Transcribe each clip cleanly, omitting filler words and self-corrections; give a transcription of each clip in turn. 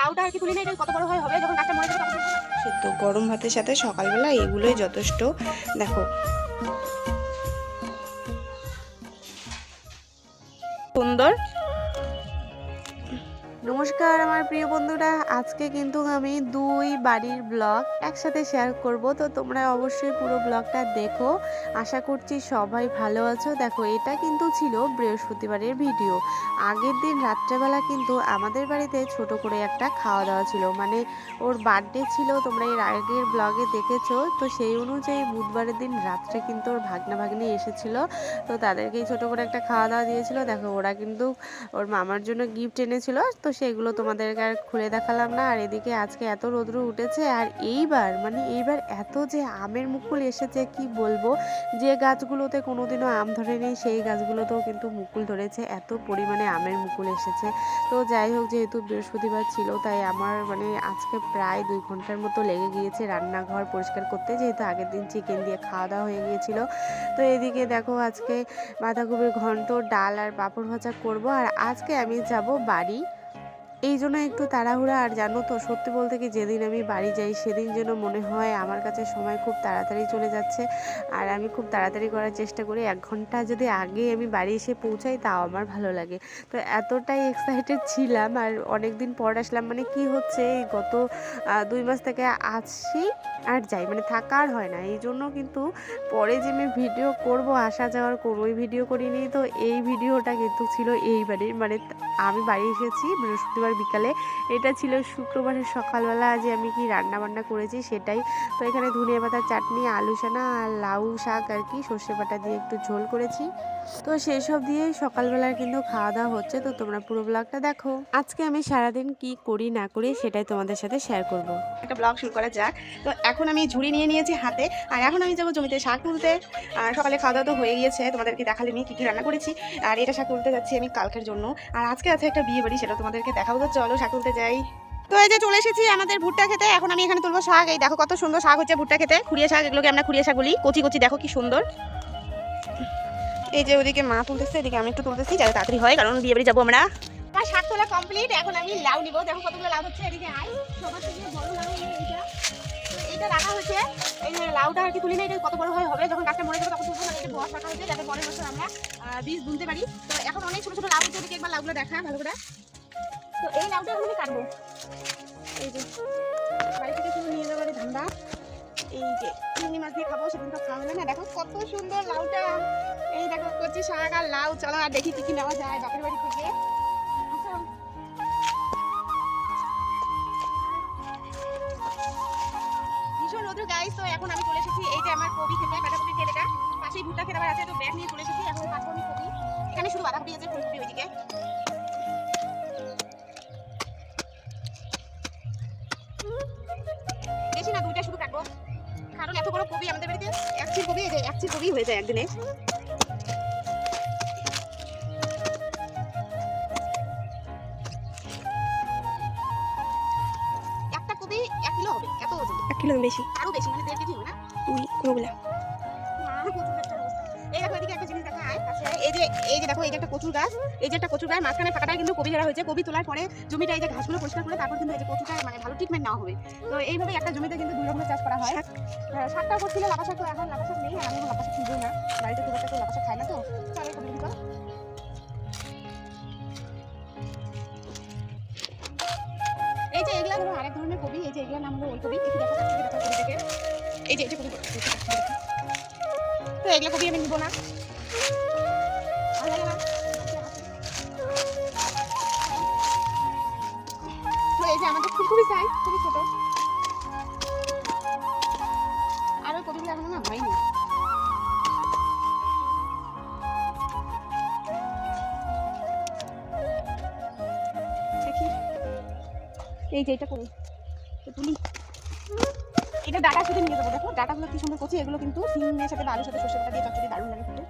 লাউটা আর কি তুলি না, এটা কত বড় হয় হবে যখন গাছটা মরে যাবে তখন। সেদ্ধ গরম ভাতের সাথে সকালবেলা এগুলোই যথেষ্ট। দেখো সুন্দর। নমস্কার আমার প্রিয় বন্ধুরা, আজকে কিন্তু আমি দুই বাড়ির ব্লগ একসাথে শেয়ার করব, তো তোমরা অবশ্যই পুরো ব্লগটা দেখো। আশা করছি সবাই ভালো আছো। দেখো এটা কিন্তু ছিল বৃহস্পতিবারের ভিডিও। আগের দিন রাত্রেবেলা কিন্তু আমাদের বাড়িতে ছোট করে একটা খাওয়া দাওয়া ছিল, মানে ওর বার্থডে ছিল, তোমরা এর আগের ব্লগে দেখেছো। তো সেই অনুযায়ী বুধবারের দিন রাত্রে কিন্তু ওর ভাগনা ভাগ্নি এসেছিল, তো তাদেরকেই ছোট করে একটা খাওয়া দাওয়া দিয়েছিল। দেখো ওরা কিন্তু ওর মামার জন্য গিফট এনেছিল, তো সেগুলো তোমাদেরকে আর খুলে দেখালাম না। আর এদিকে আজকে এত রোদ্র উঠেছে, আর এইবার এত যে আমের মুকুল এসেছে কি বলবো। যে গাছগুলোতে কোনোদিনও আম ধরেনি সেই গাছগুলোতেও কিন্তু মুকুল ধরেছে, এত পরিমাণে আমের মুকুল এসেছে। তো যাই হোক, যেহেতু বৃহস্পতিবার ছিল তাই আমার আজকে প্রায় 2 ঘন্টার মতো লেগে গিয়েছে রান্নাঘর পরিষ্কার করতে, যেহেতু আগের দিন চিকেন দিয়ে খাওয়া দাওয়া হয়ে গিয়েছিল। তো এদিকে দেখো আজকে বাঁধাকপির ঘন্ট, ডাল আর পাঁপড় ভাজা করব। আর আজকে আমি যাব বাড়ি, এই জন্য একটু তাড়াহুড়া। আর জানো তো, সত্যি বলতে কি, যেদিন আমি বাড়ি যাই সেদিন যেন মনে হয় আমার কাছে সময় খুব তাড়াতাড়ি চলে যাচ্ছে। আর আমি খুব তাড়াতাড়ি করার চেষ্টা করি, 1 ঘন্টা যদি আগে আমি বাড়ি এসে পৌঁছাই তাও আমার ভালো লাগে। তো এতটাই এক্সাইটেড ছিলাম, আর অনেক দিন পর আসলাম। কি হচ্ছে, এই গত 2 মাস থেকে আসি আর যাই, থাকা আর হয় না। এই জন্য কিন্তু পরে যে আমি ভিডিও করব, আসা যাওয়ার কোনোই ভিডিও করিনি। তো এই ভিডিওটা কিন্তু ছিল এই বাড়ির, আমি বাড়ি এসেছি বৃহস্পতিবার বিকালে, এটা ছিল শুক্রবারের সকালবেলা। আজ আমি কি রান্না বান্না করেছি সেটাই। তো এখানে ধনিয়া পাতার চাটনি, আলু সানা আর লাউ শাক আর কি সর্ষে বাটা দিয়ে একটু ঝোল করেছি। তো সেই সব দিয়েই সকালবেলার কিন্তু খাওয়া দাওয়া হচ্ছে। তো তোমরা পুরো ব্লগটা দেখো। আজকে আমি সারাদিন কি করি না করি সেটাই তোমাদের সাথে শেয়ার করব। একটা ব্লগ শুরু করা যাক। তো এখন আমি ঝুড়ি নিয়ে নিয়েছি হাতে, আর এখন আমি যাবো জমিতে শাক তুলতে। আর সকালে খাওয়া দাওয়া তো হয়ে গিয়েছে, তোমাদেরকে দেখালেনি কী কী রান্না করেছি। আর এটা শাক তুলতে যাচ্ছি আমি কালকের জন্য। আর আজকে আছে একটা বিয়ে বাড়ি, সেটা তোমাদেরকে দেখাবো। তো চলো শাক তুলতে যাই। তো এই যে চলে এসেছি আমাদের ভুট্টা খেতে। এখন আমি এখানে তুলবো শাক। এই দেখো কত সুন্দর শাক হচ্ছে ভুট্টা খেতে, খুঁড়িয়ে শাক, এগুলোকে আমরা খুঁড়িয়ে শাক বলি। কচি কচি দেখো কি সুন্দর। এই যে ওদিকে মা তুলতেছে, এদিকে আমি একটু তুলতেছি যাতে তাড়াতাড়ি হয়, কারণ বিয়ে বাড়ি যাবো আমরা। আমার শাক তোলা কমপ্লিট, এখন আমি লাউ নিবো। দেখো কতগুলো লাউ হচ্ছে, এদিকে আই সবার থেকে বড় লাউ এইটা। এটা রাখা হয়েছে, এই যে লাউটা আর কি তুলি না, এটা কত বড় হয় হবে যখন গাছটা মরে যাবে তখন তুলবো। এটা বড় রাখা হয়েছে যাতে পরের বছর আমরা বীজ বুনতে পারি। তো এখন অনেক ছোট ছোট লাউ হচ্ছে, এদিকে একবার লাউগুলো দেখা ভালো করে। তো এই লাউটা এখন আমি কাটবো। এই যে বাড়ি থেকে শুধু নিয়ে যাবো ধান্দা। এই যে চিংড়ি মাছ দিয়ে খাবো, সেদিন তো খাওয়া হবে না। দেখো কত সুন্দর লাউটা। এই দেখো কচি শাক আর লাউ। চলো আর দেখি কি কি নেওয়া যায় বাপের বাড়ি থেকে। ভীষণ রোদ্র গাইস। তো এখন আমি চলে এসেছি এই যে আমার কবি খেতে, বাঁধাকপি খেতে, এটা পাশেই ভুট্টা খেতে আছে। তো ব্যাগ নিয়ে চলে এসেছি, এখন কাটবো আমি কবি। এখানে শুধু বাঁধাকপি আছে, ফুলকপি ওইদিকে। বেশি না, 2টা শুধু কাটবো, কারণ এত বড় কবি আমাদের বাড়িতে এক চির কবি, এই যে এক চির কবি হয়ে যায় একদিনে। একটা কবি 1 কিলো হবে, এত ওজন। 1 কিলো বেশি, আরো বেশি, 1.5 কেজি হবে না। কোনগুলা? এই দেখো এদিকে একটা জিনিস দেখা হয়। এই যে দেখো, এই যে একটা কচুর গাছ, এই যে একটা কচুর গাছ, মাঝখানে ফাঁকাটা কিন্তু কবি ধরা হয়েছে। কবি তোলার পরে জমিটা এই যে ঘাসগুলো পরিষ্কার করে তারপর কিন্তু এই যে কচুটা ভালো ট্রিটমেন্ট নেওয়া হবে। তো এইভাবে একটা জমিতে কিন্তু 2 রকমের চাষ করা হয়। শাকটা করছিল লাফা শাক, তো এখন লাফা শাক নেই, আর আমি লাফা শাক তুলবো না, বাড়িতে খুব একটা কেউ লাফা শাক খায় না। তো চলো কবি দিতে। এই যে এগুলা ধরো আরেক ধরনের কবি, এই যে এগুলোর নাম হলো ওলকবি। একটু দেখা যাচ্ছে, দেখো কবি থেকে এই যে কবি। তো এগুলো কবি আমি নিবো না, ভালো লাগে না। তো এই যে আমাদের ফুলকপি চাই, খুবই ছোট। আর ওই কবিগুলো এখনো না হয়নি। দেখি এই যে এটা কবি, তুলি। এটা ডাটা শুধু নিয়ে যাবো। দেখো ডাটাগুলো কি সুন্দর কচি, এগুলো কিন্তু সিমের সাথে বা আলুর সাথে সর্ষে বাটা দিয়ে চচ্চড়ি দারুণ লাগে খেতে।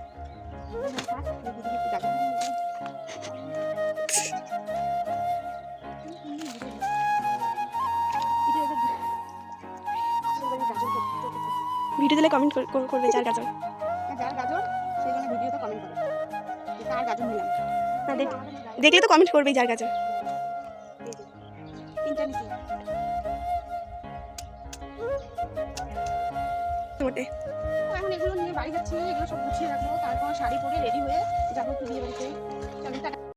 ভিডিও দিলে কমেন্ট করবে যার গাজর। যার গাজর সেই জন্য ভিডিওতে কমেন্ট করে কার গাজর নিলাম। দেখলে তো কমেন্ট করবেই যার গাজর। তিনটা নিছি ওটে। এখন এগুলো নিয়ে বাড়ি যাচ্ছি, এগুলো সব গুছিয়ে রাখবো, তারপর শাড়ি পরে রেডি হয়ে যাবো একটু বিয়ে বাড়িতে। চলো টাটা।